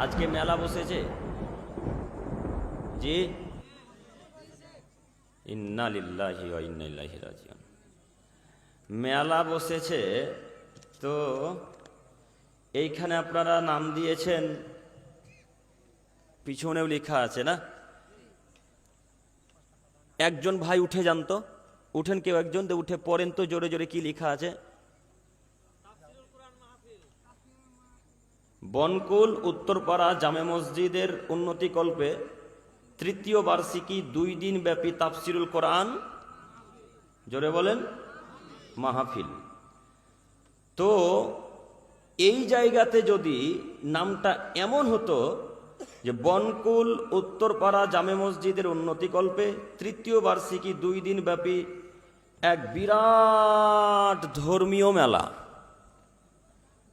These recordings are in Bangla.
আজকে মেলা বসেছে জি, ইন্না লিল্লাহি ওয়া ইন্না ইলাইহি রাজিউন। মেলা বসেছে তো এইখানে আপনারা নাম দিয়েছেন, পিছনেও লেখা আছে না? একজন ভাই উঠে যান তো, উঠেন কেউ একজন, তো উঠে পড়েন তো জোরে জোরে কি লেখা আছে। বনকুল উত্তরপাড়া জামে মসজিদের উন্নতিকল্পে তৃতীয় বার্ষিকী 2 দিন ব্যাপী তাফসিরুল কোরআন, জোরে বলেন, মাহফিল। তো এই জায়গাতে যদি নামটা এমন হতো যে বনকুল উত্তরপাড়া জামে মসজিদের উন্নতিকল্পে তৃতীয় বার্ষিকী 2 দিন ব্যাপী এক বিরাট ধর্মীয় মেলা,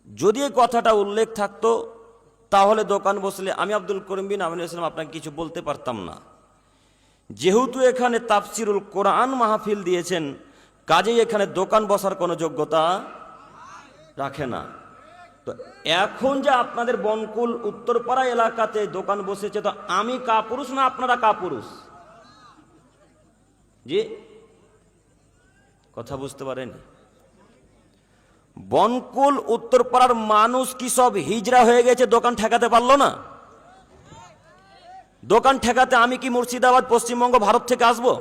যদি এই কথাটা উল্লেখ থাকতো তাহলে দোকান বসলে আমি আব্দুল করিম বিন আমিনুল ইসলাম আপনাকে কিছু বলতে পারতাম না। যেহেতু এখানে তাফসিরুল কোরআন মাহফিল দিয়েছেন, কাজেই এখানে দোকান বসার কোনো যোগ্যতা রাখে না। তো এখন যে আপনাদের বনকুল উত্তরপাড়া এলাকাতে দোকান বসেছে, তো আমি কাপুরুষ না আপনারা কাপুরুষ? জি, কথা বুঝতে পারেন? বনকুল উত্তরপাড়ার মানুষ কি সব হিজরা হয়ে গেছে দোকান ঠেকাতে পারলো না? দোকান ঠেকাতে আমি কি মুর্শিদাবাদ পশ্চিমবঙ্গ ভারত থেকে আসবো?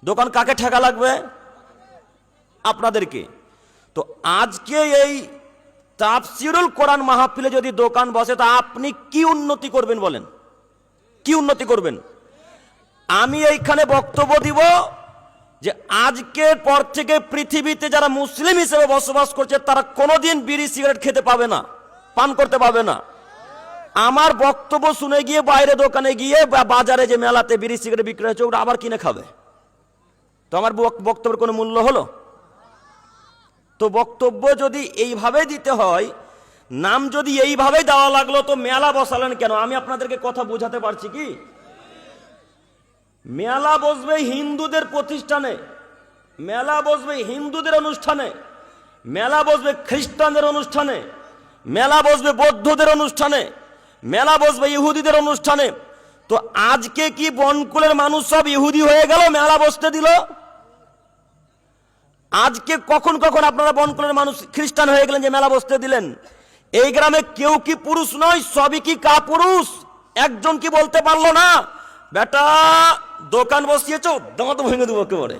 দোকান কাকে ঠেকা লাগবে? আপনাদেরকে। তো আজকে এই তাফসিরুল কোরআন মাহফিলে যদি দোকান বসে, তো আপনি কি উন্নতি করবেন বলেন? কি উন্নতি করবেন? আমি এইখানে বক্তব্য দিব যে আজকের পর থেকে পৃথিবীতে যারা মুসলিম হিসেবে বসবাস করছে তারা কোনোদিন বিড়ি সিগারেট খেতে পাবে না, পান করতে পাবে না। আমার বক্তব্য শুনে গিয়ে বাইরে দোকানে গিয়ে বা বাজারে যে মেলাতে বিড়ি সিগারেট বিক্রি হচ্ছে ওটা আবার কিনে খাবে, তো আমার বক্তব্যের কোনো মূল্য হলো? তো বক্তব্য যদি এইভাবে দিতে হয়, নাম যদি এইভাবে দেওয়া লাগলো, তো মেলা বসালেন কেন? আমি আপনাদেরকে কথা বোঝাতে পারছি কি? মেলা বসবে হিন্দুদের প্রতিষ্ঠানে, মেলা বসবে হিন্দুদের অনুষ্ঠানে, মেলা বসবে খ্রিস্টানদের অনুষ্ঠানে, মেলা বসবে বৌদ্ধদের অনুষ্ঠানে, মেলা বসবে ইহুদিদের অনুষ্ঠানে। তো আজকে কি বনকুলের মানুষ সব ইহুদি হয়ে গেল মেলা বসতে দিল? আজকে কখন কখন আপনারা বনকুলের মানুষ খ্রিস্টান হয়ে গেলেন যে মেলা বসতে দিলেন? এই গ্রামে কেউ কি পুরুষ নয়, সবই কি কাপুরুষ? একজন কি বলতে পারলো না বেটা দোকান বসিয়েছো, দাঁত ভেঙে দেবো একেবারে,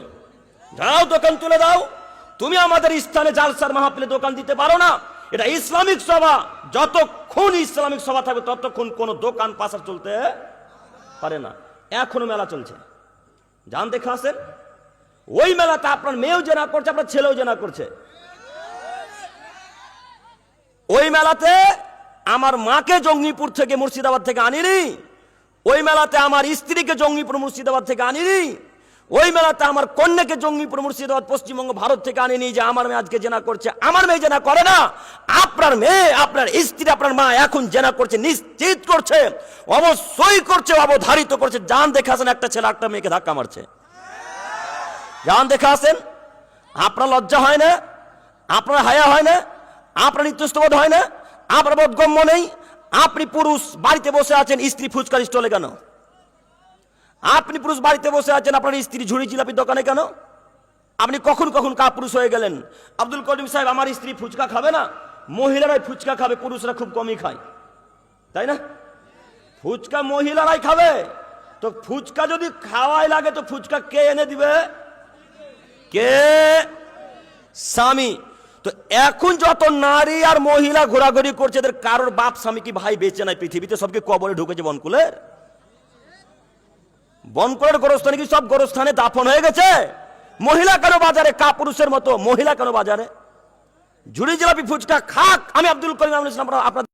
যাও দোকান তুলে দাও, তুমি আমাদের স্থানে জালসার মাহফিলে দোকান দিতে পারো না? এটা ইসলামিক সভা, যতক্ষণ ইসলামিক সভা থাকবে ততক্ষণ কোনো দোকান পাশার চলতে পারে না। এখনো মেলা চলছে, যান দেখে আসেন। ওই মেলাতে আপনার মেয়েও জেনা করছে, আপনার ছেলেও জেনা করছে। ওই মেলাতে আমার মাকে জঙ্গিপুর থেকে মুর্শিদাবাদ থেকে আনিনি, ওই মেলাতে আমার স্ত্রীকে জঙ্গিপুর মুর্শিদাবাদ থেকে আনিনি, ওই মেলাতে আমার কন্যাকে জঙ্গিপুর মুর্শিদাবাদ পশ্চিমবঙ্গ ভারত থেকে আনিনি যে আমার মেয়ে আজকে জেনা করছে। আমার মেয়ে জেনা করে না, আপনার মেয়ে, আপনার স্ত্রী, আপনার মা এখন জেনা করছে, নিশ্চিত করছে, অবশ্যই করছে, অবধারিত করছে। যান দেখে আসেন, একটা ছেলে একটা মেয়েকে ধাক্কা মারছে, যান দেখে আসেন। আপনার লজ্জা হয় না? আপনার হায়া হয় না? আপনার নিত্যস্তবোধ হয় না? আপনার বোধগম্য নেই? আপনি পুরুষ বাড়িতে বসে আছেন, স্ত্রী ফুচকার স্টলে কেন? আপনি পুরুষ বাড়িতে বসে আছেন, আপনার স্ত্রী ঝুড়ি জিলাপির দোকানে কেন? আপনি কখন কখন কাপুরুষ হয়ে গেলেন? আব্দুল করিম সাহেব, আমার স্ত্রী ফুচকা খাবে না, মহিলারাই ফুচকা খাবে, পুরুষরা খুব কমই খায়, তাই না? ফুচকা মহিলারাই খাবে, তো ফুচকা যদি খাওয়াই লাগে তো ফুচকা কে এনে দিবে? কে? স্বামী। তো এখন যত নারী আর মহিলা ঘোরাঘুরি করছে, এদের কারোর বাপ স্বামী কি ভাই বেঁচে নাই পৃথিবীতে? সবকে কবরে ঢুকেছে বনকুলের। বনকুলের গোরস্থানে কি সব গোরস্থানে দাফন হয়ে গেছে? মহিলা কেন বাজারে কাপুরুষের মতো? মহিলা কেন বাজারে? ঝুড়ি জিলাপি ফুচকা খাক, আমি আব্দুল করিম আপনার